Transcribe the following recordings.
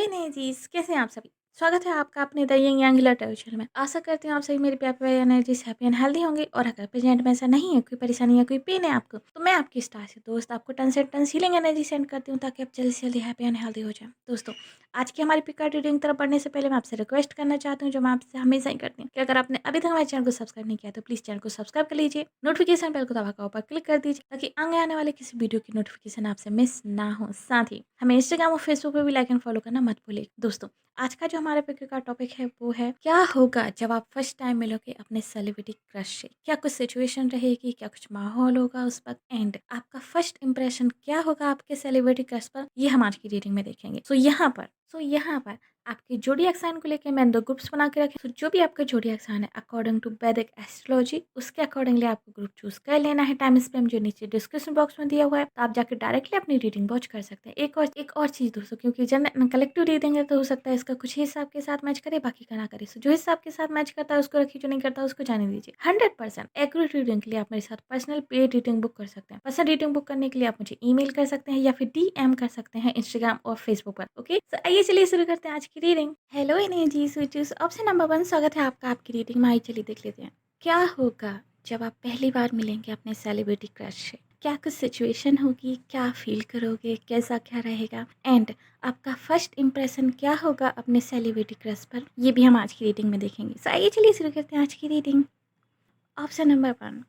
नहीं जी, कैसे हैं आप सभी? स्वागत है आपका अपने the young angler travel channel में। आशा करती हूँ आप सभी मेरे प्यारे प्यारे एनर्जीज हैप्पी एंड हेल्दी होंगे और अगर प्रेजेंट में ऐसा नहीं है, कोई परेशानी या कोई पेन है आपको, तो मैं आपकी स्टार से दोस्त आपको टन से टन हीलिंग एनर्जी सेंड करती हूँ ताकि आप जल्दी से जल्दी हैप्पी एंड हेल्दी हो जाए। दोस्तों, आज की हमारी पिक रीडिंग तरफ बढ़ने से पहले मैं आपसे रिक्वेस्ट करना चाहती हूँ, जो मैं आपसे हमेशा ही करती हूँ कि अगर आपने अभी तक हमारे चैनल को सब्सक्राइब नहीं किया तो प्लीज़ चैनल को सब्सक्राइब कर लीजिए, नोटिफिकेशन बेल को दबाकर ऊपर क्लिक कर दीजिए ताकि आगे आने वाले किसी वीडियो की नोटिफिकेशन आपसे मिस ना हो। साथ ही हमें इंस्टाग्राम और फेसबुक पे भी लाइक एंड फॉलो करना मत भूलिए। दोस्तों, आज का जो हमारे पिक का टॉपिक है वो है, क्या होगा जब आप फर्स्ट टाइम मिलोगे अपने सेलिब्रिटी क्रश से। क्या कुछ सिचुएशन रहेगी, क्या कुछ माहौल होगा उस वक्त, एंड आपका फर्स्ट इंप्रेशन क्या होगा आपके सेलिब्रिटी क्रश पर, ये हम आज की रीडिंग में देखेंगे। सो यहाँ पर आपके जोडिएक साइन को लेकर मैंने 2 ग्रुप्स बना के रखे। तो जो भी आपका जोडिएक साइन है अकॉर्डिंग टू वैदिक एस्ट्रोलॉजी, उसके अकॉर्डिंगली आपको ग्रुप चूज कर लेना है। टाइम स्पैम जो नीचे डिस्क्रिप्शन बॉक्स में दिया हुआ है, तो आप जाकर डायरेक्टली अपनी रीडिंग वॉच कर सकते हैं। एक और चीज दोस्तों, क्योंकि जनरल कलेक्टिव रीडिंग है तो हो सकता है इसका कुछ ही हिसाब के साथ मैच करे, बाकी का ना करे। सो जो हिसाब के साथ मैच करता है उसको रखिए, जो नहीं करता उसको जाने दीजिए। 100% एक्यूरेट रीडिंग के लिए आप मेरे साथ पर्सनल पेड रीडिंग बुक कर सकते हैं। पर्सनल रीडिंग बुक करने के लिए आप मुझे ईमेल कर सकते हैं या फिर डीएम कर सकते हैं इंस्टाग्राम और फेसबुक पर। ओके, तो आइए चलिए शुरू करते हैं आज की reading. Hello energy switches, option number 1 स्वागत है आपका आपकी रीडिंग में। आइए चलिए देख लेते हैं क्या होगा जब आप पहली बार मिलेंगे अपने सेलिब्रिटी क्रश से। क्या कुछ सिचुएशन होगी, क्या फील करोगे, कैसा क्या रहेगा, एंड आपका फर्स्ट इंप्रेशन क्या होगा अपने सेलिब्रिटी क्रश पर, ये भी हम आज की रीडिंग में देखेंगे। सो आइए चलिए शुरू करते हैं आज की रीडिंग। ऑप्शन नंबर 1,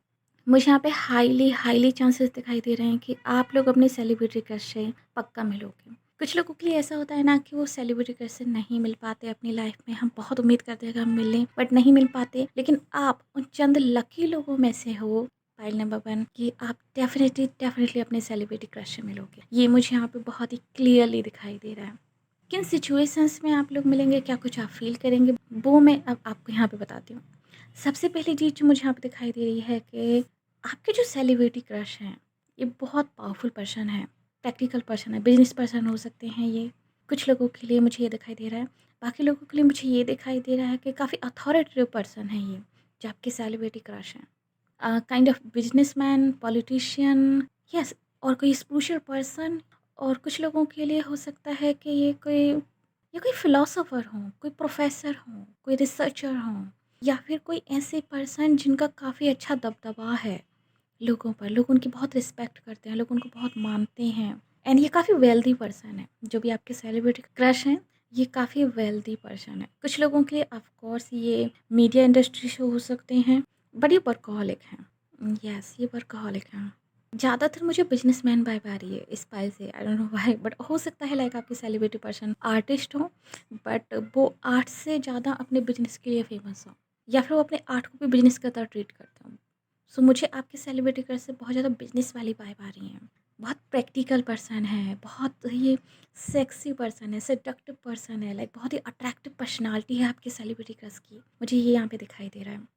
मुझे यहाँ पे हाईली हाईली चांसेस दिखाई दे रहे हैं कि आप लोग अपने सेलिब्रिटी क्रश से पक्का मिलोगे। कुछ लोगों के लिए ऐसा होता है ना कि वो सेलिब्रिटी क्रश से नहीं मिल पाते अपनी लाइफ में। हम बहुत उम्मीद करते हैं कि हम मिलें बट नहीं मिल पाते, लेकिन आप उन चंद लकी लोगों में से हो, फाइल नंबर 1, कि आप डेफिनेटली अपने सेलिब्रिटी क्रश से मिलोगे। ये मुझे यहाँ पे बहुत ही क्लियरली दिखाई दे रहा है। किन सिचुएशंस में आप लोग मिलेंगे, क्या कुछ आप फील करेंगे, वो मैं अब आपको यहाँ पे बताती हूँ। सबसे पहली चीज़ जो मुझे यहाँ पे दिखाई दे रही है कि आपके जो सेलिब्रिटी क्रश हैं, ये बहुत पावरफुल पर्सन है, प्रैक्टिकल पर्सन है, बिजनेस पर्सन हो सकते हैं ये। कुछ लोगों के लिए मुझे ये दिखाई दे रहा है, बाकी लोगों के लिए मुझे ये दिखाई दे रहा है कि काफ़ी अथॉरिटेटिव पर्सन है ये, जो आपके सेलिब्रिटी क्रश हैं। Kind of businessman, politician, yes, और कोई स्पिरिचुअल पर्सन। और कुछ लोगों के लिए हो सकता है कि ये कोई फिलोसोफर हो, कोई प्रोफेसर हो, कोई रिसर्चर हो, या फिर कोई ऐसे पर्सन जिनका काफ़ी अच्छा दबदबा है लोगों पर। लोग उनकी बहुत रिस्पेक्ट करते हैं, लोग उनको बहुत मानते हैं। एंड ये काफ़ी वेल्दी पर्सन है, जो भी आपके सेलिब्रिटी क्रश हैं, ये काफ़ी वेल्दी पर्सन है। कुछ लोगों के लिए ऑफ कोर्स ये मीडिया इंडस्ट्री से हो सकते हैं, बट ये वर्कहॉलिक हैं। यस, ये वर्कहॉलिक हैं। ज़्यादातर मुझे बिजनेसमैन वाइब आ रही है इस पाइल से, I don't know why, but हो सकता है लाइक आपके सेलिब्रिटी पर्सन आर्टिस्ट हो, बट वो आर्ट से ज़्यादा अपने बिजनेस के लिए फेमस हो, या फिर वो अपने आर्ट को भी बिजनेस की तरह ट्रीट करते हो। सो मुझे आपके सेलिब्रिटी कर से बहुत ज़्यादा बिजनेस वाली वाइब आ रही है। बहुत प्रैक्टिकल पर्सन है, बहुत ये सेक्सी पर्सन है, सेडक्टिव पर्सन है, लाइक बहुत ही अट्रैक्टिव पर्सनालिटी है आपके सेलिब्रिटी क्रश की। मुझे ये यहाँ पे दिखाई दे रहा है।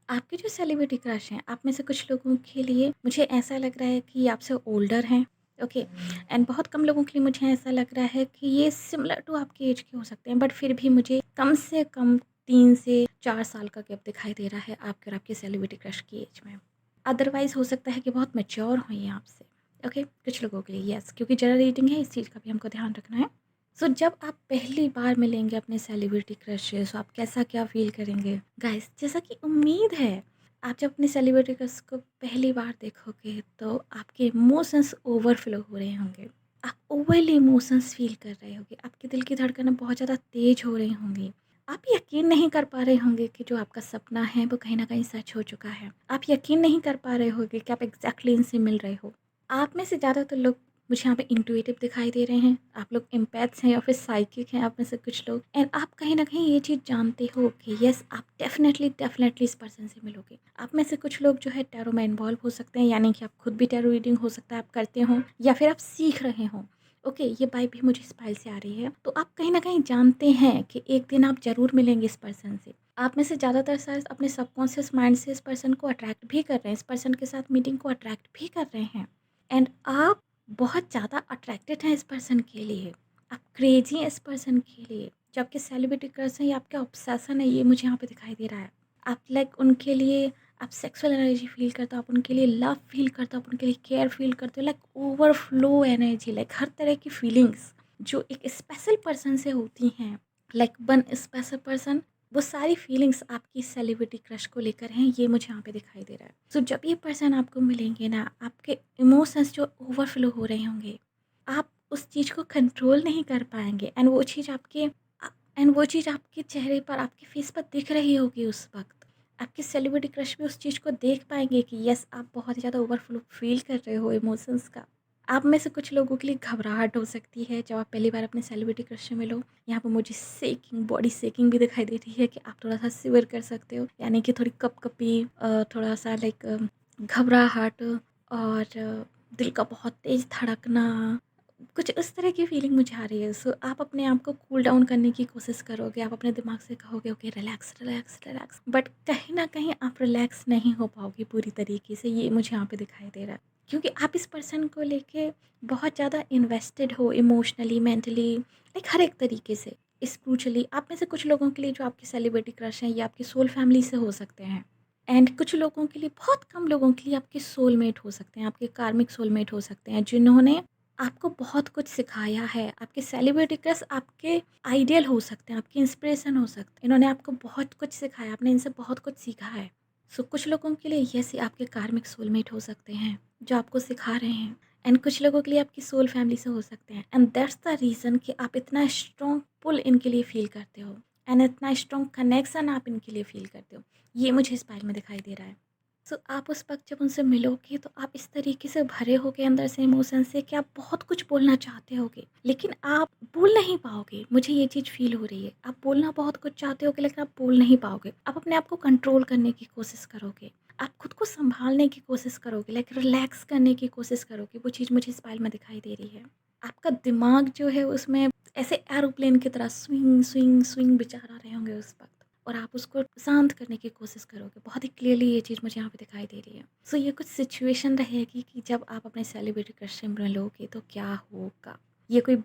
आपके जो सेलिब्रिटी क्रश हैं, आप में से कुछ लोगों के लिए मुझे ऐसा लग रहा है कि ये आपसे ओल्डर हैं। ओके, एंड बहुत कम लोगों के लिए मुझे ऐसा लग रहा है कि ये सिमिलर टू आपकी एज के हो सकते हैं, बट फिर भी मुझे कम से कम 3 से 4 साल का गैप दिखाई दे रहा है आपके और आपके सेलिब्रिटी क्रश की एज में। अदरवाइज हो सकता है कि बहुत मैच्योर हो ये आपसे। ओके, कुछ लोगों के लिए यस, क्योंकि जनरल रीडिंग है, इस चीज़ का भी हमको ध्यान रखना है। सो जब आप पहली बार मिलेंगे अपने सेलिब्रिटी क्रश से, सो आप कैसा क्या फील करेंगे गाइस। जैसा कि उम्मीद है, आप जब अपने सेलिब्रिटी क्रश को पहली बार देखोगे तो आपके इमोशंस ओवरफ्लो हो रहे होंगे। आप ओवरली इमोशंस फील कर रहे होंगे, आपके दिल की धड़कनें बहुत ज़्यादा तेज हो रही होंगी। आप यकीन नहीं कर पा रहे होंगे कि जो आपका सपना है वो कहीं ना कहीं सच हो चुका है। आप यकीन नहीं कर पा रहे होंगे कि आप एग्जैक्टली इनसे मिल रहे हो। आप में से ज़्यादातर लोग मुझे यहाँ पे इंट्यूटिव दिखाई दे रहे हैं। आप लोग एम्पैथ्स हैं या फिर साइकिक हैं, आप में से कुछ लोग। एंड आप कहीं ना कहीं ये चीज़ जानते हो कि यस, आप डेफिनेटली इस पर्सन से मिलोगे। आप में से कुछ लोग जो है टैरो में इन्वॉल्व हो सकते हैं, यानी कि आप खुद भी टैरो रीडिंग हो सकता है आप करते हो, या फिर आप सीख रहे हो। ओके, ये वाइब भी मुझे इस फाइल से आ रही है। तो आप कहीं ना कहीं जानते हैं कि एक दिन आप ज़रूर मिलेंगे इस पर्सन से। आप में से ज़्यादातर शायद अपने सबकॉन्शियस माइंड से इस पर्सन को अट्रैक्ट भी कर रहे हैं, इस पर्सन के साथ मीटिंग को अट्रैक्ट भी कर रहे हैं। एंड आप बहुत ज़्यादा अट्रैक्टेड हैं इस पर्सन के लिए, आप क्रेजी हैं इस पर्सन के लिए। जो आपके सेलिब्रिटी क्रश हैं, ये आपका ऑब्सेशन है, ये मुझे यहाँ पे दिखाई दे रहा है। आप लाइक उनके लिए आप सेक्सुअल एनर्जी फील करते हो, आप उनके लिए लव फील करते हो, आप उनके लिए केयर फील करते हो, लाइक ओवरफ्लो एनर्जी, लाइक हर तरह की फीलिंग्स जो एक स्पेशल पर्सन से होती हैं, लाइक वन स्पेशल पर्सन, वो सारी फीलिंग्स आपकी सेलिब्रिटी क्रश को लेकर हैं, ये मुझे यहाँ पे दिखाई दे रहा है। सो जब ये पर्सन आपको मिलेंगे ना, आपके इमोशंस जो ओवरफ्लो हो रहे होंगे, आप उस चीज़ को कंट्रोल नहीं कर पाएंगे, एंड वो चीज़ आपके चेहरे पर, आपके फेस पर दिख रही होगी उस वक्त। आपके सेलिब्रिटी क्रश भी उस चीज़ को देख पाएंगे कि यस, आप बहुत ज़्यादा ओवरफ्लो फील कर रहे हो इमोशंस का। आप में से कुछ लोगों के लिए घबराहट हो सकती है जब आप पहली बार अपने सेलिब्रिटी क्रश से मिलो। यहाँ पे मुझे सेकिंग, बॉडी सेकिंग भी दिखाई दे रही है कि आप थोड़ा-सा शिवर कर सकते हो, यानी कि थोड़ी कँपकँपी, थोड़ा-सा लाइक घबराहट, और दिल का बहुत तेज़ धड़कना, कुछ इस तरह की फीलिंग मुझे आ रही है। सो आप अपने आप को कूल डाउन करने की कोशिश करोगे, आप अपने दिमाग से कहोगे okay relax, relax, relax, but कहीं न कहीं आप रिलैक्स नहीं हो पाओगे पूरी तरीके से, ये मुझे यहाँ पे दिखाई दे रहा है। क्योंकि आप इस पर्सन को लेके बहुत ज़्यादा इन्वेस्टेड हो इमोशनली, मेंटली, लाइक हर एक तरीके से, स्पिरिचुअली। आप में से कुछ लोगों के लिए जो आपके सेलिब्रिटी क्रश हैं, ये आपकी सोल फैमिली से हो सकते हैं। एंड कुछ लोगों के लिए, बहुत कम लोगों के लिए आपके सोलमेट हो सकते हैं, आपके कार्मिक सोलमेट हो सकते हैं, जिन्होंने आपको बहुत कुछ सिखाया है। आपके सेलिब्रिटी क्रश आपके आइडियल हो सकते हैं, आपके इंस्पिरेशन हो सकते हैं। इन्होंने आपको बहुत कुछ सिखाया, आपने इनसे बहुत कुछ सीखा है। सो कुछ लोगों के लिए ये आपके कार्मिक सोलमेट हो सकते हैं, जो आपको सिखा रहे हैं। एंड कुछ लोगों के लिए आपकी सोल फैमिली से हो सकते हैं। एंड दैट्स द रीज़न कि आप इतना स्ट्रॉन्ग पुल इनके लिए फ़ील करते हो, एंड इतना स्ट्रॉन्ग कनेक्शन आप इनके लिए फ़ील करते हो। ये मुझे इस फाइल में दिखाई दे रहा है। सो आप उस वक़्त जब उनसे मिलोगे, तो आप इस तरीके से भरे होगे अंदर से इमोशन से कि आप बहुत कुछ बोलना चाहते होगे, लेकिन आप बोल नहीं पाओगे। मुझे ये चीज़ फ़ील हो रही है। आप बोलना बहुत कुछ चाहते होगे, लेकिन आप बोल नहीं पाओगे। आप अपने आप को कंट्रोल करने की कोशिश करोगे। आप खुद को सँभालने की कोशिश करोगे, लाइक रिलैक्स करने की कोशिश करोगे। वो चीज़ मुझे इस फाइल में दिखाई दे रही है। आपका दिमाग जो है उसमें ऐसे एरोप्लेन की तरह स्विंग, स्विंग, स्विंग विचार आ रहे होंगे उस वक़्त। और आप उसको शांत करने की कोशिश करोगे। बहुत ही क्लियरली ये चीज़ मुझे यहाँ पे दिखाई दे रही है। सो ये कुछ सिचुएशन रहेगी कि जब आप अपने सेलिब्रिटी क्रश से मिलोगे तो क्या होगा। ये कोई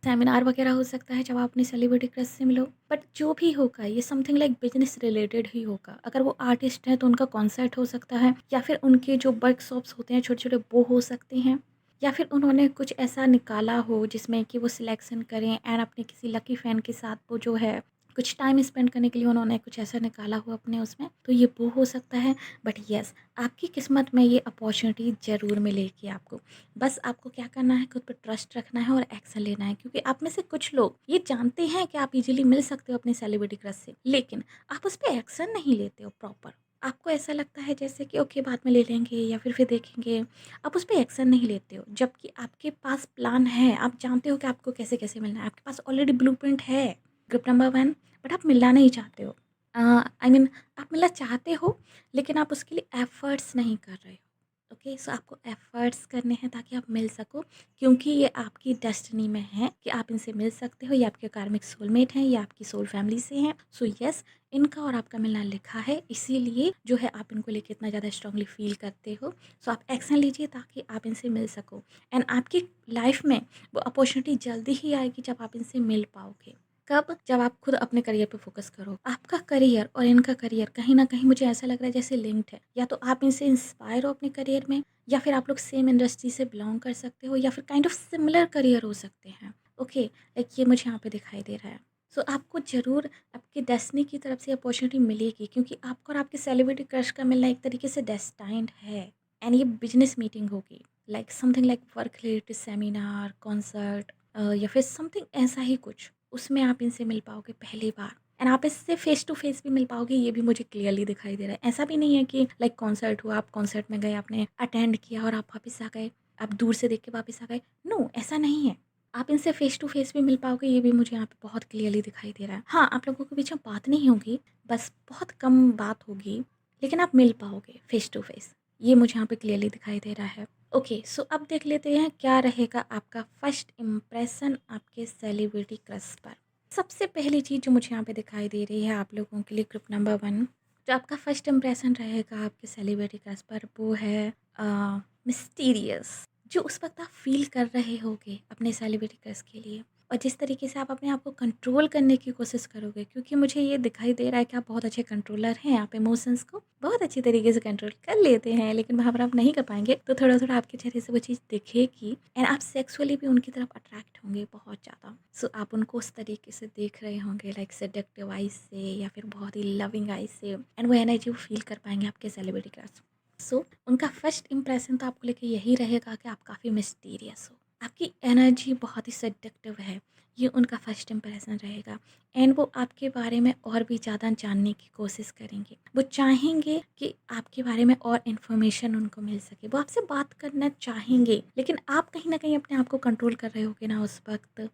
सेमिनार वगैरह हो सकता है जब आप अपनी सेलिब्रिटी क्रश से मिलो, बट जो भी होगा ये समथिंग लाइक बिजनेस रिलेटेड ही होगा। अगर वो आर्टिस्ट है तो उनका कॉन्सर्ट हो सकता है, या फिर उनके जो वर्कशॉप्स होते हैं छोटे छोटे, वो हो सकते हैं, या फिर उन्होंने कुछ ऐसा निकाला हो जिसमें कि वो सिलेक्शन करें एंड अपने किसी लकी फ़ैन के साथ वो जो है कुछ टाइम स्पेंड करने के लिए उन्होंने कुछ ऐसा निकाला हो अपने उसमें, तो ये वो हो सकता है। बट येस, आपकी किस्मत में ये अपॉर्चुनिटी ज़रूर मिलेगी आपको। बस आपको क्या करना है, खुद पर ट्रस्ट रखना है और एक्शन लेना है। क्योंकि आप में से कुछ लोग ये जानते हैं कि आप इजीली मिल सकते हो अपनी सेलिब्रिटी क्रश से, लेकिन आप उस पर एक्शन नहीं लेते हो प्रॉपर। आपको ऐसा लगता है जैसे कि ओके बाद में ले लेंगे या फिर देखेंगे। आप उस पे एक्शन नहीं लेते हो, जबकि आपके पास प्लान है। आप जानते हो कि आपको कैसे-कैसे मिलना है। आपके पास ऑलरेडी ब्लूप्रिंट है। ग्रुप नंबर 1, बट आप मिलना नहीं चाहते हो। आई मीन आप मिलना चाहते हो, लेकिन आप उसके लिए एफर्ट्स नहीं कर रहे हो। ओके, सो आपको एफर्ट्स करने हैं ताकि आप मिल सको, क्योंकि ये आपकी डेस्टिनी में है कि आप इनसे मिल सकते हो। ये आपके कार्मिक सोलमेट हैं, ये आपकी सोल फैमिली से हैं। सो यस, इनका और आपका मिलना लिखा है, इसीलिए जो है आप इनको लेके इतना ज़्यादा स्ट्रांगली फील करते हो। सो आप एक्शन लीजिए ताकि आप इनसे मिल सको, एंड आपकी लाइफ में वो अपॉर्चुनिटी जल्दी ही आएगी जब आप इनसे मिल पाओगे। कब? जब आप खुद अपने करियर पे फ़ोकस करो। आपका करियर और इनका करियर कहीं न कहीं मुझे ऐसा लग रहा है जैसे लिंक्ड है। या तो आप इनसे इंस्पायर हो अपने करियर में, या फिर आप लोग सेम इंडस्ट्री से बिलॉन्ग कर सकते हो, या फिर काइंड ऑफ सिमिलर करियर हो सकते हैं। ओके, लाइक ये मुझे यहाँ पे दिखाई दे रहा है। सो आपको ज़रूर आपकी डेस्टिनी की तरफ से अपॉर्चुनिटी मिलेगी, क्योंकि आपका और आपके सेलिब्रिटी क्रश का मिलना एक तरीके से डेस्टाइन्ड है। एंड ये बिज़नेस मीटिंग होगी, like something like work related seminar, concert, या फिर समथिंग ऐसा ही कुछ। उसमें आप इनसे मिल पाओगे पहली बार, एंड आप इससे फेस टू फेस भी मिल पाओगे, ये भी मुझे क्लियरली दिखाई दे रहा है। ऐसा भी नहीं है कि लाइक कॉन्सर्ट हुआ, आप कॉन्सर्ट में गए, आपने अटेंड किया और आप वापस आ गए, आप दूर से देख के वापस आ गए। नो, ऐसा नहीं है। आप इनसे फेस टू फेस भी मिल पाओगे, ये भी मुझे यहाँ पे बहुत क्लियरली दिखाई दे रहा है। हाँ, आप लोगों के बीच में बात नहीं होगी, बस बहुत कम बात होगी, लेकिन आप मिल पाओगे फेस टू फेस, ये मुझे यहाँ पे क्लियरली दिखाई दे रहा है। ओके, सो अब देख लेते हैं क्या रहेगा आपका फर्स्ट इम्प्रेशन आपके सेलिब्रिटी क्रश पर। सबसे पहली चीज़ जो मुझे यहाँ पे दिखाई दे रही है आप लोगों के लिए, ग्रुप नंबर 1, जो आपका फर्स्ट इम्प्रेशन रहेगा आपके सेलिब्रिटी क्रश पर, वो है मिस्टीरियस। जो उस वक्त आप फील कर रहे होगे अपने सेलिब्रिटी क्रश के लिए, और जिस तरीके से आप अपने आप को कंट्रोल करने की कोशिश करोगे, क्योंकि मुझे ये दिखाई दे रहा है कि आप बहुत अच्छे कंट्रोलर हैं, आप इमोशंस को बहुत अच्छी तरीके से कंट्रोल कर लेते हैं, लेकिन वहाँ पर आप नहीं कर पाएँगे, तो थोड़ा-थोड़ा आपके चेहरे से वो चीज़ दिखेगी एंड आप सेक्सुअली भी उनकी तरफ अट्रैक्ट होंगे बहुत ज़्यादा। सो आप उनको उस तरीके से देख रहे होंगे लाइक सेडक्टिव आइज़ से या फिर बहुत ही लविंग आइज़ से एंड वो एनर्जी वो फ़ील कर पाएँगे आपके सेलिब्रिटी क्रश। सो उनका फर्स्ट इंप्रेशन तो आपको लेके यही रहेगा कि आप काफ़ी मिस्टीरियस हो, आपकी एनर्जी बहुत ही सेडक्टिव है, ये उनका फर्स्ट इंप्रेशन रहेगा एंड वो आपके बारे में और भी ज़्यादा जानने की कोशिश करेंगे। वो चाहेंगे कि आपके बारे में और इन्फॉर्मेशन उनको मिल सके, वो आपसे बात करना चाहेंगे, लेकिन आप कहीं न कहीं अपने आप को कंट्रोल कर रहे होगे ना उस वक़्त,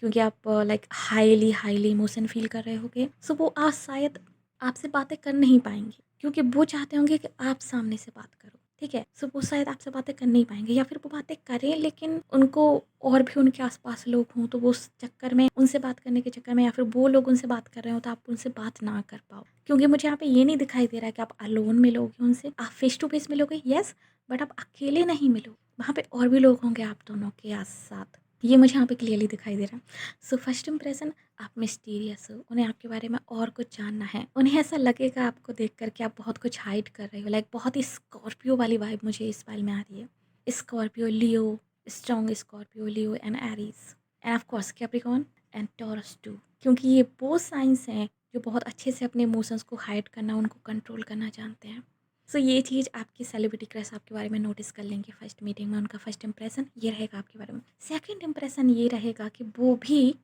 क्योंकि आप लाइक हाईली इमोशन फ़ील कर रहे होगे। सो वो आज शायद आपसे बातें कर नहीं पाएँगे, क्योंकि वो चाहते होंगे कि आप सामने से बात करो, ठीक है? सो वो शायद आपसे बातें कर नहीं पाएँगे या फिर वो बातें करें, लेकिन उनको और भी उनके आस-पास लोग हों, तो वो उस चक्कर में उनसे बात करने के चक्कर में या फिर वो लोग उनसे बात कर रहे हो तो आप उनसे बात ना कर पाओ। क्योंकि मुझे यहाँ पे ये नहीं दिखाई दे रहा है कि आप अलोन मिलोगे उनसे, आप फेस टू फेस मिलोगे येस, बट आप अकेले नहीं मिलोगे। वहाँ पे और भी लोग होंगे आप दोनों के साथ। ये मुझे यहाँ पे क्लियरली दिखाई दे रहा है। सो फर्स्ट इंप्रेशन, आप मिस्टीरियस हो, उन्हें आपके बारे में और कुछ जानना है। उन्हें ऐसा लगेगा आपको देख कर के आप बहुत कुछ हाइड कर रहे हो, लाइक बहुत ही स्कॉर्पियो वाली वाइब मुझे इस फाइल में आ रही है। Scorpio, Leo, strong Scorpio, Leo and Aries and of course Capricorn and Taurus too, क्योंकि ये वो साइंस हैं जो बहुत अच्छे से अपने इमोशंस को हाइड करना, उनको कंट्रोल करना जानते हैं। सो ये चीज़ आपकी सेलिब्रिटी क्रश आपके बारे में नोटिस कर लेंगे फर्स्ट मीटिंग में। उनका फर्स्ट इंप्रेशन ये रहेगा आपके बारे में। सेकंड इंप्रेशन ये रहेगा कि वो भी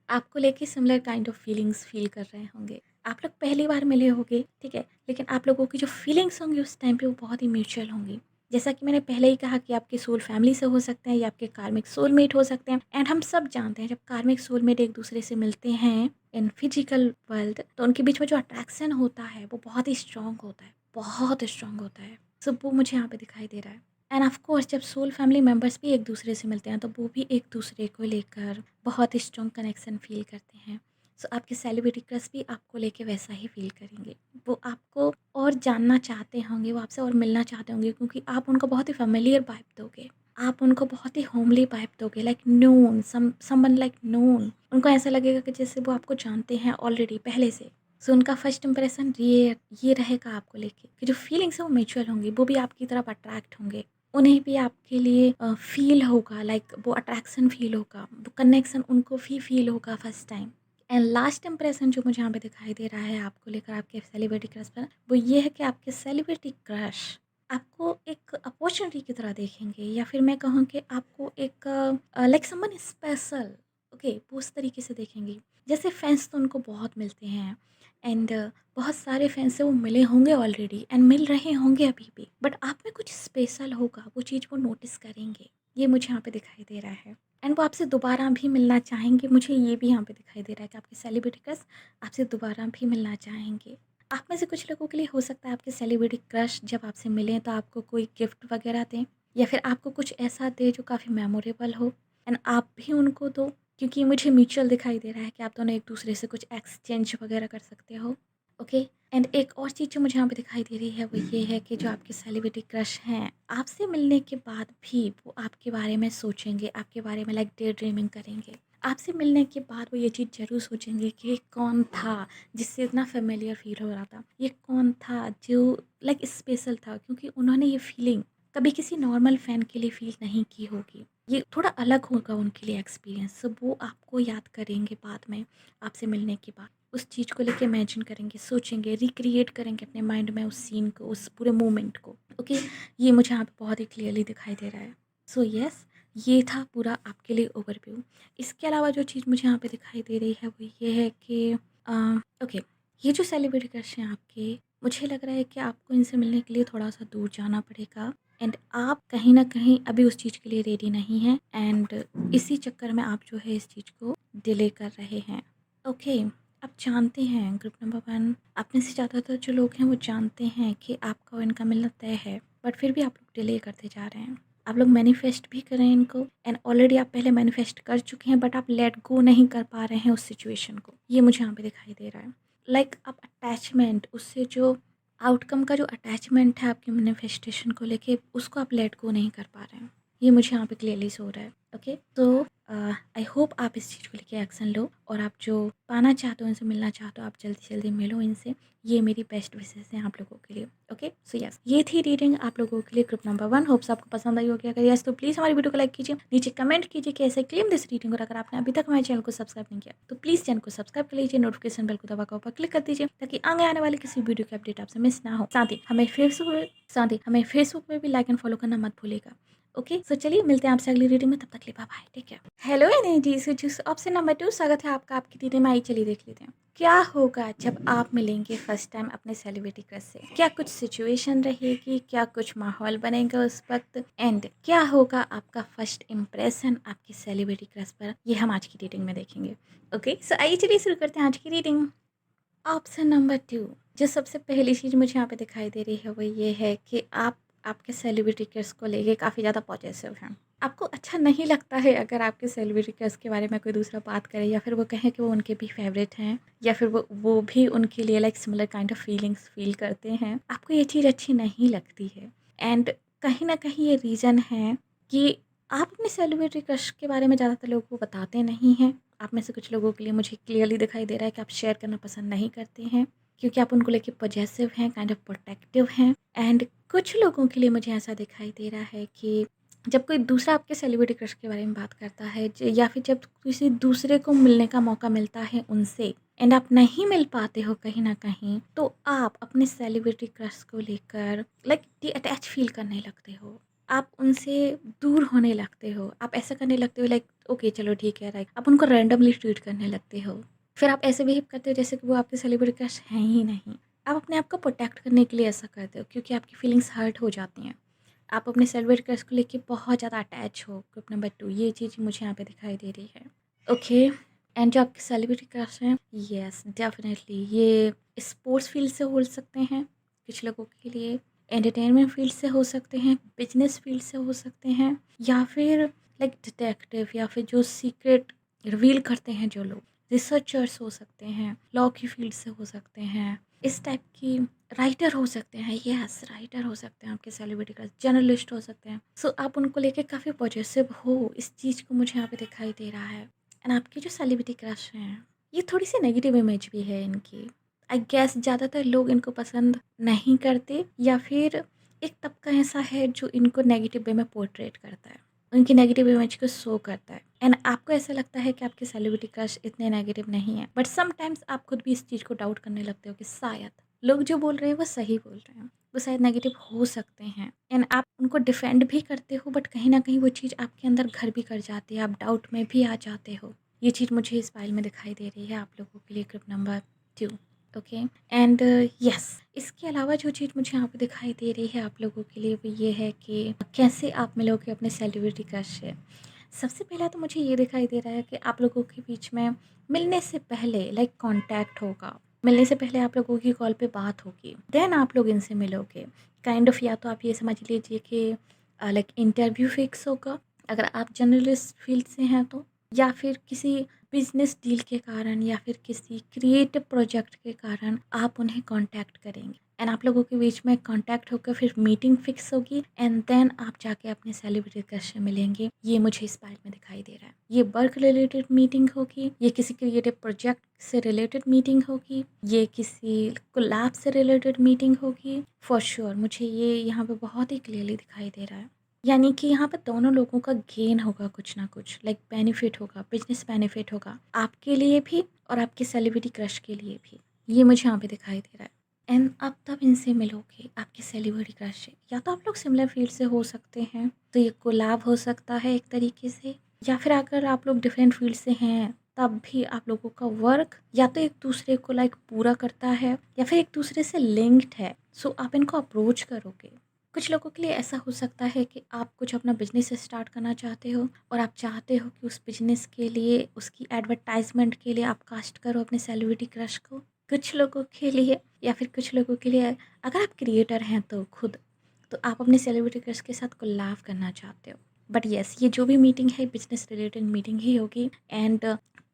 आपको लेके similar kind of feelings feel कर रहे होंगे। आप लोग पहली बार मिले होंगे, ठीक है? लेकिन आप लोगों की जो फीलिंग्स होंगी उस टाइम पे वो बहुत ही म्यूचुअल होंगी। जैसा कि मैंने पहले ही कहा कि आपके सोल फैमिली से हो सकते हैं या आपके कार्मिक सोलमेट हो सकते हैं एंड हम सब जानते हैं जब कार्मिक सोलमेट एक दूसरे से मिलते हैं इन फिजिकल वर्ल्ड, तो उनके बीच में जो अट्रैक्शन होता है वो बहुत ही स्ट्रॉन्ग होता है, बहुत स्ट्रॉन्ग होता है। सो वो मुझे यहाँ पे दिखाई दे रहा है एंड ऑफ कोर्स जब सोल फैमिली मेम्बर्स भी एक दूसरे से मिलते हैं तो वो भी एक दूसरे को लेकर बहुत ही स्ट्रॉन्ग कनेक्शन फील करते हैं। सो आपके सेलिब्रिटी क्रश भी आपको लेके वैसा ही फील करेंगे। वो आपको और जानना चाहते होंगे, वो आपसे और मिलना चाहते होंगे, क्योंकि आप उनको बहुत ही फ़ैमिलियर वाइब दोगे। आप उनको बहुत ही होमली वाइब दोगे, like known, someone like known. उनको ऐसा लगेगा कि जैसे वो आपको जानते हैं ऑलरेडी पहले से। सो उनका फर्स्ट इंप्रेशन ये रहेगा आपको लेके कि जो फीलिंग्स हैं वो म्यूचुअल होंगी, वो भी आपकी तरफ अट्रैक्ट होंगे। उन्हें भी आपके लिए फ़ील होगा, लाइक वो अट्रैक्शन फ़ील होगा, वो कनेक्शन उनको भी फ़ील होगा first time. And last impression जो मुझे यहाँ पे दिखाई दे रहा है आपको लेकर आपके सेलिब्रिटी क्रश पर, वो ये है कि आपके सेलिब्रिटी क्रश आपको एक अपॉर्चुनिटी की तरह देखेंगे, या फिर मैं कहूँ कि आपको एक लाइक समवन स्पेशल, ओके, वो उस तरीके से देखेंगे। जैसे फैंस तो उनको बहुत मिलते हैं एंड बहुत सारे फैंस से वो मिले होंगे ऑलरेडी एंड मिल रहे होंगे अभी भी, बट आप में कुछ स्पेशल होगा, वो चीज़ वो नोटिस करेंगे। ये मुझे यहाँ पे दिखाई दे रहा है एंड वो आपसे दोबारा भी मिलना चाहेंगे। मुझे ये भी यहाँ पे दिखाई दे रहा है कि आपके सेलिब्रिटी क्रश आपसे दोबारा भी मिलना चाहेंगे। आप में से कुछ लोगों के लिए हो सकता है आपके सेलिब्रिटी क्रश जब आपसे मिलें तो आपको कोई गिफ्ट वगैरह दें, या फिर आपको कुछ ऐसा दे जो काफ़ी मेमोरेबल हो एंड आप भी उनको दो, क्योंकि मुझे म्यूचुअल दिखाई दे रहा है कि आप दोनों एक दूसरे से कुछ एक्सचेंज वगैरह कर सकते हो, ओके। एंड एक और चीज़ जो मुझे यहाँ पे दिखाई दे रही है वो ये है कि जो आपके सेलिब्रिटी क्रश हैं, आपसे मिलने के बाद भी वो आपके बारे में सोचेंगे, आपके बारे में लाइक डे ड्रीमिंग करेंगे। आपसे मिलने के बाद वो ये चीज़ ज़रूर सोचेंगे कि ये कौन था जिससे इतना फ़ेमिलियर फ़ील हो रहा था? ये कौन था जो लाइक स्पेशल था? क्योंकि उन्होंने ये फ़ीलिंग कभी किसी नॉर्मल फ़ैन के लिए फ़ील नहीं की होगी। ये थोड़ा अलग होगा उनके लिए एक्सपीरियंस, सो वो आपको याद करेंगे बाद में आपसे मिलने के बाद। उस चीज़ को लेके इमेजिन करेंगे, सोचेंगे, रिक्रिएट करेंगे अपने माइंड में उस सीन को, उस पूरे मोमेंट को, ओके। ये मुझे यहाँ पे बहुत ही क्लियरली दिखाई दे रहा है। सो यस, ये था पूरा आपके लिए ओवरव्यू। इसके अलावा जो चीज़ मुझे यहाँ पे दिखाई दे रही है वो ये है कि ओके, ये जो सेलिब्रिटी क्रश हैं आपके, मुझे लग रहा है कि आपको इनसे मिलने के लिए थोड़ा-सा दूर जाना पड़ेगा एंड आप कहीं न कहीं अभी उस चीज़ के लिए रेडी नहीं हैं एंड इसी चक्कर में आप जो है इस चीज़ को डिले कर रहे हैं, ओके। आप जानते हैं ग्रुप नंबर 1, आप में से ज़्यादातर जो लोग हैं वो जानते हैं कि आपका और इनका मिलना तय है, बट फिर भी आप लोग डिले करते जा रहे हैं। आप लोग मैनिफेस्ट भी करें इनको एंड ऑलरेडी आप पहले मैनिफेस्ट कर चुके हैं, बट आप लेट गो नहीं कर पा रहे हैं उस सिचुएशन को। ये मुझे यहाँ पे दिखाई दे रहा है। लाइक आप अटैचमेंट, उससे जो आउटकम का जो अटैचमेंट है आपके मैनिफेस्टेशन को लेके, उसको आप लेट गो नहीं कर पा रहे हैं। ये मुझे यहाँ पे क्लियरली शो हो रहा है, ओके। तो आई होप आप इस चीज़ को लेके एक्शन लो और आप जो पाना चाहते हो, उनसे मिलना चाहते हो, आप जल्दी से जल्दी मिलो इनसे। ये मेरी बेस्ट विशेज़ हैं आप लोगों के लिए। ओके, सो यस, ये थी रीडिंग आप लोगों के लिए ग्रुप नंबर 1। होप्स आपको पसंद आई होगी। अगर यस तो प्लीज़ हमारी वीडियो को लाइक कीजिए, नीचे कमेंट कीजिए कि ऐसे क्लेम दिस रीडिंग। और अगर आपने अभी तक हमारे चैनल को सब्सक्राइब नहीं किया तो प्लीज़ चैनल को सब्सक्राइब कर लीजिए, नोटिफिकेशन बेल को दबाकर ऊपर क्लिक कर दीजिए ताकि आगे आने वाली किसी वीडियो की अपडेट आपसे मिस ना हो। साथ ही हमें फेसबुक पे भी लाइक एंड फॉलो करना मत भूलिएगा। ओके, सो चलिए मिलते हैं आपसे अगली रीडिंग में। तब तक के लिए bye bye, take care. Hello energy से जूस ऑप्शन नंबर 2, स्वागत है आपका आपकी रीडिंग में। आई चलिए देख लेते हैं क्या होगा जब आप मिलेंगे फर्स्ट टाइम अपने सेलिब्रिटी क्रश से। क्या कुछ सिचुएशन रहेगी, क्या कुछ माहौल बनेगा उस वक्त, एंड क्या होगा आपका फर्स्ट इम्प्रेशन आपकी सेलिब्रिटी क्रश पर, ये हम आज की रीडिंग में देखेंगे। ओके, सो आइए चलिए शुरू करते हैं आज की रीडिंग। ऑप्शन नंबर 2, जो सबसे पहली चीज़ मुझे यहाँ पे दिखाई दे रही है वो ये है कि आप आपके सेलिब्रिटी क्रश को लेके काफ़ी ज़्यादा पॉजिटिव हैं। आपको अच्छा नहीं लगता है अगर आपके सेलिब्रिटी क्रश के बारे में कोई दूसरा बात करे, या फिर वो कहे कि वो उनके भी फेवरेट हैं, या फिर वो भी उनके लिए like similar kind of feelings feel करते हैं। आपको ये चीज़ अच्छी नहीं लगती है, एंड कहीं ना कहीं ये रीज़न है कि आप अपने सेलिब्रिटी क्रश के बारे में ज़्यादातर लोगों को बताते नहीं हैं। आप में से कुछ लोगों के लिए मुझे क्लियरली दिखाई दे रहा है कि आप शेयर करना पसंद नहीं करते हैं, क्योंकि आप उनको लेके पॉजेसिव हैं, काइंड ऑफ प्रोटेक्टिव हैं। एंड कुछ लोगों के लिए मुझे ऐसा दिखाई दे रहा है कि जब कोई दूसरा आपके सेलिब्रिटी क्रश के बारे में बात करता है, या फिर जब किसी दूसरे को मिलने का मौका मिलता है उनसे, एंड आप नहीं मिल पाते हो कहीं ना कहीं, तो आप अपने सेलिब्रिटी क्रश को लेकर लाइक अटैच फील करने लगते हो। आप उनसे दूर होने लगते हो। आप ऐसा करने लगते हो लाइक ओके चलो ठीक है, लाइक आप उनको रैंडमली ट्रीट करने लगते हो। फिर आप ऐसे बिहेव करते हो जैसे कि वो आपके सेलिब्रिटी क्रश हैं ही नहीं। आप अपने आप को प्रोटेक्ट करने के लिए ऐसा करते हो क्योंकि आपकी फीलिंग्स हर्ट हो जाती हैं। आप अपने सेलिब्रिटी क्रश को लेके बहुत ज़्यादा अटैच हो। ग्रुप नंबर 2, ये चीज़ मुझे यहाँ पे दिखाई दे रही है। ओके, एंड जो आपके सेलिब्रिटी क्रश हैं, यस डेफिनेटली ये स्पोर्ट्स फील्ड से हो सकते हैं कुछ लोगों के लिए, एंटरटेनमेंट फील्ड से हो सकते हैं, बिजनेस फील्ड से हो सकते हैं, या फिर लाइक डिटेक्टिव, या फिर जो सीक्रेट रिवील करते हैं जो लोग, रिसर्चर्स हो सकते हैं, लॉ की फील्ड से हो सकते हैं, इस टाइप की राइटर हो सकते हैं। यस, राइटर हो सकते हैं आपके सेलिब्रिटी का, जर्नलिस्ट हो सकते हैं। सो आप उनको लेके काफ़ी पॉजिटिव हो, इस चीज़ को मुझे यहाँ पे दिखाई दे रहा है। एंड आपके जो सेलिब्रिटी क्रश हैं, ये थोड़ी सी नेगेटिव इमेज भी है इनकी। आई गेस ज़्यादातर लोग इनको पसंद नहीं करते, या फिर एक तबका ऐसा है जो इनको नेगेटिव वे में पोर्ट्रेट करता है, उनकी नेगेटिव इमेज को शो करता है। एंड आपको ऐसा लगता है कि आपके सेलिब्रिटी क्रश इतने नेगेटिव नहीं है, बट समटाइम्स आप खुद भी इस चीज़ को डाउट करने लगते हो कि शायद लोग जो बोल रहे हैं वो सही बोल रहे हैं, वो शायद नेगेटिव हो सकते हैं। एंड आप उनको डिफेंड भी करते हो, बट कहीं ना कहीं वो चीज़ आपके अंदर घर भी कर जाती है, आप डाउट में भी आ जाते हो। ये चीज़ मुझे इस फाइल में दिखाई दे रही है आप लोगों के लिए, group number 2। Okay, and yes, इसके अलावा जो चीज़ मुझे यहाँ पे दिखाई दे रही है आप लोगों के लिए वो ये है कि कैसे आप मिलोगे अपने सेलिब्रिटी क्रश से। सबसे पहला तो मुझे ये दिखाई दे रहा है कि आप लोगों के बीच में मिलने से पहले लाइक कांटेक्ट होगा। मिलने से पहले आप लोगों की कॉल पे बात होगी, देन आप लोग इनसे मिलोगे। काइंड ऑफ, या तो आप ये समझ लीजिए कि लाइक इंटरव्यू फिक्स होगा अगर आप जर्नलिस्ट फील्ड से हैं तो, या फिर किसी बिजनेस डील के कारण, या फिर किसी क्रिएटिव प्रोजेक्ट के कारण आप उन्हें कांटेक्ट करेंगे, एंड आप लोगों के बीच में कांटेक्ट होकर फिर मीटिंग फिक्स होगी, एंड देन आप जाके अपने सेलिब्रिटी क्रश से मिलेंगे। ये मुझे इस पार्ट में दिखाई दे रहा है। ये वर्क रिलेटेड मीटिंग होगी, ये किसी क्रिएटिव प्रोजेक्ट से रिलेटेड मीटिंग होगी, ये किसी कोलैब से रिलेटेड मीटिंग होगी फॉर श्योर। मुझे ये यहाँ पे बहुत ही क्लियरली दिखाई दे रहा है। यानी कि यहाँ पर दोनों लोगों का गेन होगा, कुछ ना कुछ लाइक बेनिफिट होगा, बिजनेस बेनिफिट होगा आपके लिए भी और आपके सेलिब्रिटी क्रश के लिए भी। ये मुझे यहाँ पे दिखाई दे रहा है। एंड आप तब इनसे मिलोगे आपके सेलिब्रिटी क्रश से, या तो आप लोग सिमिलर फील्ड से हो सकते हैं तो ये कोलैब हो सकता है एक तरीके से, या फिर अगर आप लोग डिफरेंट फील्ड से हैं तब भी आप लोगों का वर्क या तो एक दूसरे को लाइक पूरा करता है, या फिर एक दूसरे से लिंक्ड है। सो आप इनको अप्रोच करोगे। कुछ लोगों के लिए ऐसा हो सकता है कि आप कुछ अपना बिजनेस स्टार्ट करना चाहते हो, और आप चाहते हो कि उस बिजनेस के लिए, उसकी एडवर्टाइजमेंट के लिए आप कास्ट करो अपने सेलिब्रिटी क्रश को। कुछ लोगों के लिए, या फिर कुछ लोगों के लिए अगर आप क्रिएटर हैं तो खुद, तो आप अपने सेलिब्रिटी क्रश के साथ कोलैब करना चाहते हो। बट येस, ये जो भी मीटिंग है बिजनेस रिलेटेड मीटिंग ही होगी, एंड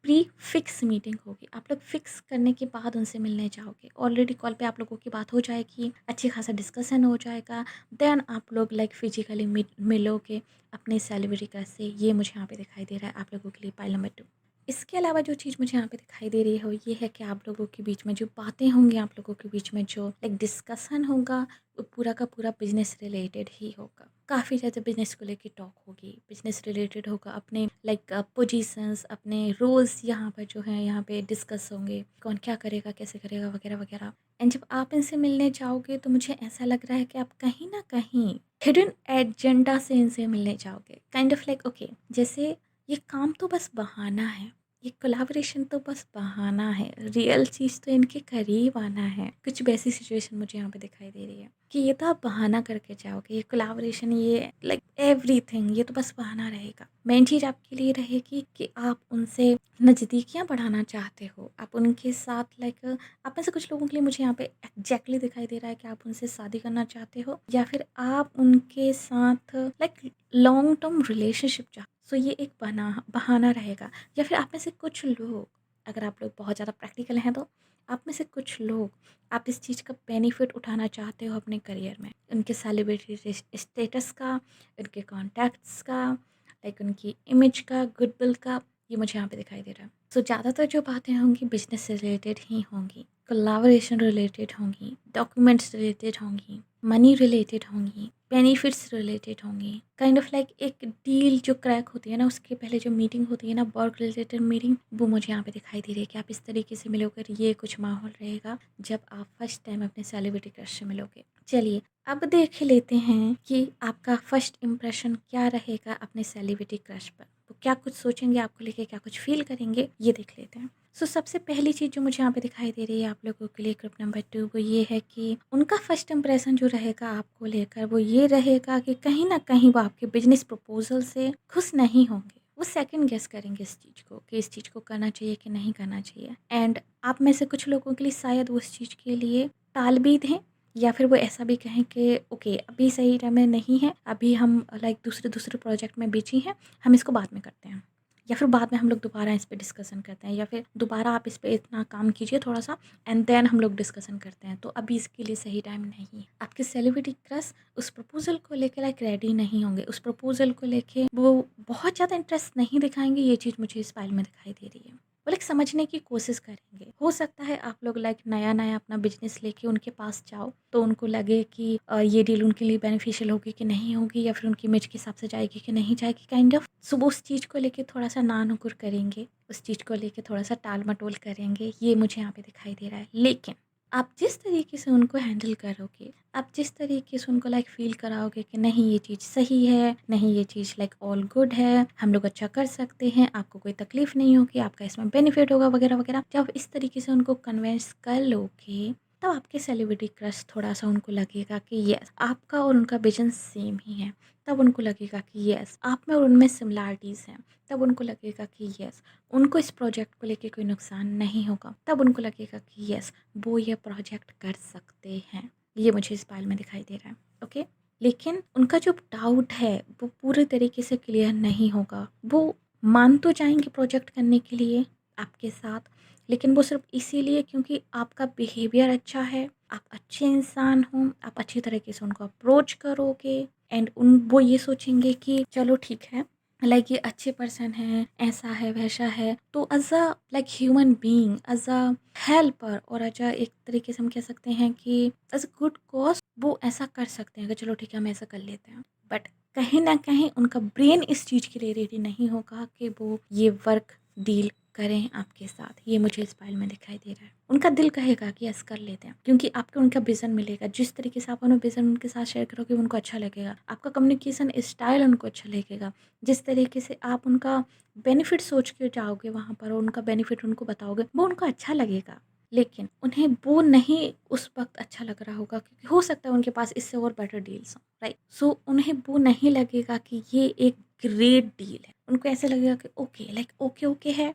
प्री फिक्स मीटिंग होगी। आप लोग फिक्स करने के बाद उनसे मिलने जाओगे। ऑलरेडी कॉल पे आप लोगों की बात हो जाएगी, अच्छी खासा डिस्कशन हो जाएगा। देन आप लोग लाइक फिजिकली मिलोगे अपने सेलिब्रिटी क्रश से। ये मुझे यहाँ पे दिखाई दे रहा है आप लोगों के लिए पाइल नंबर 2। इसके अलावा जो चीज़ मुझे यहाँ पे दिखाई दे रही है वो ये है कि आप लोगों के बीच में जो बातें होंगी, आप लोगों के बीच में जो लाइक डिस्कशन होगा, वो पूरा का पूरा बिजनेस रिलेटेड ही होगा। काफ़ी ज़्यादा बिजनेस को लेके टॉक होगी, बिजनेस रिलेटेड होगा। अपने लाइक पोजीशंस, अपने रोल्स यहाँ पर जो है यहाँ पे डिस्कस होंगे, कौन क्या करेगा, कैसे करेगा, वगैरह वगैरह। एंड जब आप इनसे मिलने जाओगे तो मुझे ऐसा लग रहा है कि आप कहीं ना कहीं हिडन एजेंडा से इनसे मिलने जाओगे। काइंड ऑफ लाइक ओके, जैसे ये काम तो बस बहाना है, ये कोलैबोरेशन तो बस बहाना है, रियल चीज़ तो इनके करीब आना है। कुछ वैसी सिचुएशन मुझे यहाँ पे दिखाई दे रही है कि ये तो आप बहाना करके जाओगे, ये कोलैबोरेशन, ये लाइक एवरीथिंग, ये तो बस बहाना रहेगा। मेन चीज़ आपके लिए रहेगी कि आप उनसे नज़दीकियाँ बढ़ाना चाहते हो, आप उनके साथ लाइक, आप में से कुछ लोगों के लिए मुझे यहाँ पे एग्जैक्टली दिखाई दे रहा है कि आप उनसे शादी करना चाहते हो, या फिर आप उनके साथ लाइक लॉन्ग टर्म रिलेशनशिप चाहते। सो ये एक बहाना रहेगा। या फिर आप में से कुछ लोग, अगर आप लोग बहुत ज़्यादा प्रैक्टिकल हैं तो आप में से कुछ लोग, आप इस चीज़ का बेनिफिट उठाना चाहते हो अपने करियर में, उनके सेलिब्रिटी स्टेटस का, उनके कॉन्टैक्ट्स का, लाइक उनकी इमेज का, गुडविल का। ये मुझे यहाँ पे दिखाई दे रहा है। सो ज़्यादातर जो बातें होंगी बिजनेस से रिलेटेड ही होंगी, कोलैबोरेशन रिलेटेड होंगी, डॉक्यूमेंट्स रिलेटेड होंगी, मनी रिलेटेड होंगी, बेनिफिट्स रिलेटेड होंगी। काइंड ऑफ लाइक एक डील जो क्रैक होती है ना, उसके पहले जो मीटिंग होती है ना, वर्क रिलेटेड मीटिंग, वो मुझे यहाँ पे दिखाई दे रही है कि आप इस तरीके से मिलोगे। ये कुछ माहौल रहेगा जब आप फर्स्ट टाइम अपने सेलिब्रिटी क्रश से मिलोगे। चलिए अब देख लेते हैं कि आपका फर्स्ट इम्प्रेशन क्या रहेगा अपने सेलिब्रिटी क्रश पर। वो क्या कुछ सोचेंगे आपको लेके, क्या कुछ फील करेंगे, ये देख लेते हैं। सो सबसे पहली चीज़ जो मुझे यहाँ पे दिखाई दे रही है आप लोगों के लिए ग्रुप नंबर 2, वो ये है कि उनका फर्स्ट इंप्रेशन जो रहेगा आपको लेकर, वो ये रहेगा कि कहीं ना कहीं वो आपके बिजनेस प्रपोजल से खुश नहीं होंगे। वो सेकंड गेस करेंगे इस चीज़ को कि इस चीज़ को करना चाहिए कि नहीं करना चाहिए। एंड आप में से कुछ लोगों के लिए शायद वो उस चीज़ के लिए टाल भी दें, या फिर वो ऐसा भी कहें कि ओके अभी सही टाइम में नहीं है, अभी हम लाइक दूसरे दूसरे प्रोजेक्ट में बिजी हैं, हम इसको बाद में करते हैं, या फिर बाद में हम लोग दोबारा इस पे डिस्कशन करते हैं, या फिर दोबारा आप इस पे इतना काम कीजिए थोड़ा सा एंड देन हम लोग डिस्कशन करते हैं, तो अभी इसके लिए सही टाइम नहीं है। आपके सेलिब्रिटी क्रश उस प्रपोजल को लेकर लाइक रेडी नहीं होंगे, उस प्रपोजल को लेके वो बहुत ज़्यादा इंटरेस्ट नहीं दिखाएंगे। ये चीज़ मुझे इस फाइल में दिखाई दे रही है। वो लाइक समझने की कोशिश करेंगे। हो सकता है आप लोग लाइक नया नया अपना बिजनेस लेके उनके पास जाओ तो उनको लगे कि ये डील उनके लिए बेनिफिशियल होगी कि नहीं होगी, या फिर उनकी इमेज के हिसाब से जाएगी कि नहीं जाएगी, काइंड ऑफ। सो वो उस चीज़ को लेके थोड़ा सा नानुकुर करेंगे, उस चीज़ को लेके थोड़ा सा टाल मटोल करेंगे। ये मुझे यहाँ पे दिखाई दे रहा है। लेकिन आप जिस तरीके से उनको हैंडल करोगे, आप जिस तरीके से उनको लाइक फ़ील कराओगे कि नहीं ये चीज़ सही है, नहीं ये चीज़ लाइक ऑल गुड है, हम लोग अच्छा कर सकते हैं, आपको कोई तकलीफ़ नहीं होगी, आपका इसमें बेनिफिट होगा, वगैरह वगैरह। जब इस तरीके से उनको कन्विंस कर लोगे, तब आपके सेलिब्रिटी क्रश थोड़ा-सा उनको लगेगा कि येस, आपका और उनका विज़न सेम ही है। तब उनको लगेगा कि येस, आप में और उनमें सिमिलैरिटीज़ हैं। तब उनको लगेगा कि येस, उनको इस प्रोजेक्ट को लेके कोई नुकसान नहीं होगा। तब उनको लगेगा कि येस, वो ये प्रोजेक्ट कर सकते हैं। ये मुझे इस फाइल में दिखाई दे रहा है। ओके? लेकिन उनका जो डाउट है, वो पूरे तरीके से क्लियर नहीं होगा। वो मान तो जाएँगे प्रोजेक्ट करने के लिए आपके साथ, लेकिन वो सिर्फ़ इसीलिए क्योंकि आपका बिहेवियर अच्छा है, आप अच्छे इंसान हो, आप अच्छी तरीके से उनको अप्रोच करोगे एंड वो ये सोचेंगे कि चलो ठीक है, लाइक ये अच्छे पर्सन हैं, ऐसा है, वैसा है। तो as a like human being, as a helper, और एज़ अ एक तरीके से हम कह सकते हैं कि एज़ अ गुड कॉज़ वो ऐसा कर सकते हैं कि चलो ठीक है, हम ऐसा कर लेते हैं। बट कहीं न कहीं उनका ब्रेन इस चीज़ के लिए रेडी नहीं होगा कि वो ये वर्क डील करें आपके साथ। ये मुझे इस फाइल में दिखाई दे रहा है। उनका दिल कहेगा कि यस कर लेते हैं, क्योंकि आपको उनका विज़न मिलेगा। जिस तरीके से आप अपना विज़न उनके साथ शेयर करोगे उनको अच्छा लगेगा। आपका कम्युनिकेशन स्टाइल उनको अच्छा लगेगा। जिस तरीके से आप उनका बेनिफिट सोच के जाओगे वहाँ पर और उनका बेनिफिट उनको बताओगे, वो उनको अच्छा लगेगा। लेकिन उन्हें वो नहीं उस वक़्त अच्छा लग रहा होगा, क्योंकि हो सकता है उनके पास इससे और बेटर डील्स हों, राइट? सो उन्हें वो नहीं लगेगा कि ये एक ग्रेट डील है। उनको ऐसा लगेगा कि ओके, लाइक ओके है,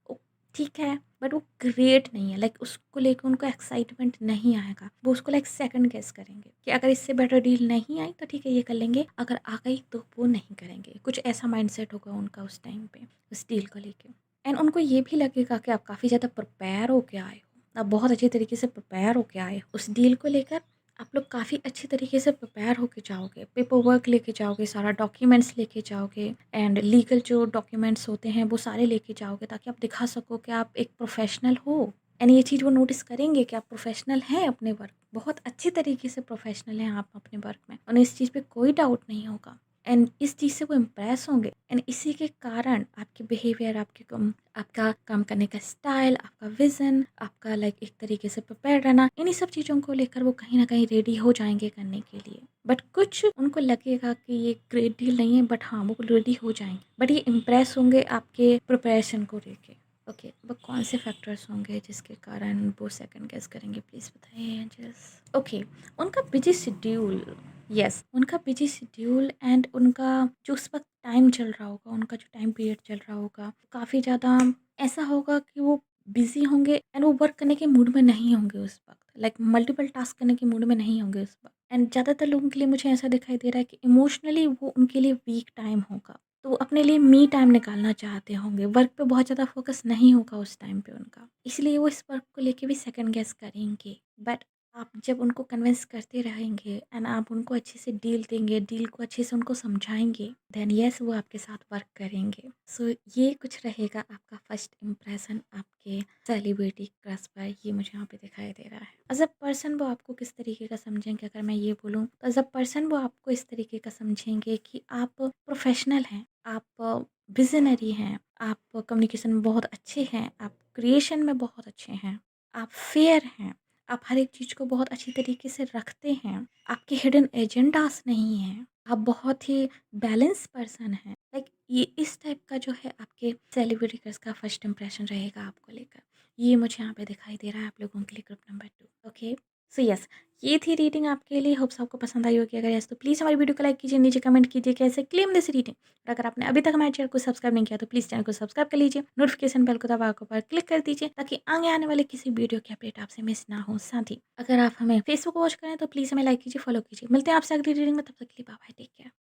ओ ठीक है, बट वो ग्रेट नहीं है। लाइक उसको लेके उनको एक्साइटमेंट नहीं आएगा। वो उसको लाइक सेकंड गेस करेंगे कि अगर इससे बेटर डील नहीं आई तो ठीक है ये कर लेंगे, अगर आ गई तो वो नहीं करेंगे। कुछ ऐसा माइंडसेट होगा उनका उस टाइम पे, उस डील को लेके। एंड उनको ये भी लगेगा कि आप काफ़ी ज़्यादा प्रिपेयर होके आए हो, आप बहुत अच्छी तरीके से प्रिपेयर होके आए हो उस डील को लेकर। आप लोग काफ़ी अच्छी तरीके से प्रिपेयर होके जाओगे, पेपर वर्क लेके जाओगे, सारा डॉक्यूमेंट्स लेके जाओगे एंड लीगल जो डॉक्यूमेंट्स होते हैं वो सारे लेके जाओगे, ताकि आप दिखा सको कि आप एक प्रोफेशनल हो। एंड ये चीज़ वो नोटिस करेंगे कि आप प्रोफेशनल हैं अपने वर्क, बहुत अच्छी तरीके से प्रोफेशनल हैं आप अपने वर्क में, उन्हें इस चीज़ पे कोई डाउट नहीं होगा। एंड इस चीज़ से वो इम्प्रेस होंगे एंड इसी के कारण आपके बिहेवियर, आपका काम करने का स्टाइल, आपका विज़न, आपका लाइक एक तरीके से प्रिपेयर रहना, इन्हीं सब चीज़ों को लेकर वो कहीं न कहीं रेडी हो जाएँगे करने के लिए। बट कुछ उनको लगेगा कि ये ग्रेट डील नहीं है, बट हाँ, वो रेडी हो जाएँगे। बट ये इम्प्रेस होंगे आपके प्रिपरेशन को लेके। ओके, वो कौन से फैक्टर्स होंगे जिसके कारण वो सेकंड गेस करेंगे, प्लीज़ बताइए जस्ट? ओके, उनका बिज़ी शेड्यूल। यस, उनका बिज़ी शेड्यूल एंड उनका जो उस वक़्त टाइम चल रहा होगा, उनका जो टाइम पीरियड चल रहा होगा, काफ़ी ज़्यादा ऐसा होगा कि वो बिज़ी होंगे एंड वो वर्क करने के मूड में नहीं होंगे उस वक़्त। लाइक मल्टीपल टास्क करने के मूड में नहीं होंगे उस वक़्त। एंड ज़्यादातर लोगों के लिए मुझे ऐसा दिखाई दे रहा है कि इमोशनली वो उनके लिए वीक टाइम होगा। तो वो अपने लिए मी टाइम निकालना चाहते होंगे। वर्क पे बहुत ज़्यादा फ़ोकस नहीं होगा उस टाइम पे उनका। इसलिए वो इस वर्क को लेके भी सेकंड गेस करेंगे। बट आप जब उनको कन्विंस करते रहेंगे एंड आप उनको अच्छे से डील देंगे, डील को अच्छे से उनको समझाएँगे, देन येस वो आपके साथ वर्क करेंगे। सो ये कुछ रहेगा आपका फर्स्ट इंप्रेशन आपके सेलिब्रिटी क्रश पर, ये मुझे यहाँ पे दिखाई दे रहा है। एज़ अ पर्सन वो आपको किस तरीके का समझेंगे, अगर मैं ये बोलूँ तो एज़ अ पर्सन वो आपको इस तरीके का समझेंगे कि आप प्रोफेशनल हैं, आप विज़नरी हैं, आप कम्युनिकेशन में बहुत अच्छे हैं, आप क्रिएशन में बहुत अच्छे हैं, आप फेयर हैं, आप हर एक चीज़ को बहुत अच्छी तरीके से रखते हैं, आपके हिडन एजेंडास नहीं हैं, आप बहुत ही बैलेंस पर्सन हैं। लाइक ये इस टाइप का जो है आपके सेलिब्रिटी क्रश का फर्स्ट इंप्रेशन रहेगा आपको लेकर। ये मुझे यहाँ पे दिखाई दे रहा है आप लोगों के लिए group number 2। Okay, so yes, ये थी रीडिंग आपके लिए। होप्स आपको पसंद आई होगी। अगर यस तो प्लीज़ हमारी वीडियो को लाइक कीजिए, नीचे कमेंट कीजिए कैसे क्लेम दिस रीडिंग। और अगर आपने अभी तक हमारे चैनल को सब्सक्राइब नहीं किया तो प्लीज़ चैनल को सब्सक्राइब कर लीजिए, नोटिफिकेशन बेल को दबा कर क्लिक कर दीजिए, ताकि आगे आने वाले किसी वीडियो की अपडेट आपसे मिस ना हो। साथ ही अगर आप हमें फेसबुक वॉच करें तो प्लीज़ हमें लाइक कीजिए, फॉलो कीजिए। मिलते हैं आपसे अगली रीडिंग में, तब तक के लिए बाय बाय, टेक केयर।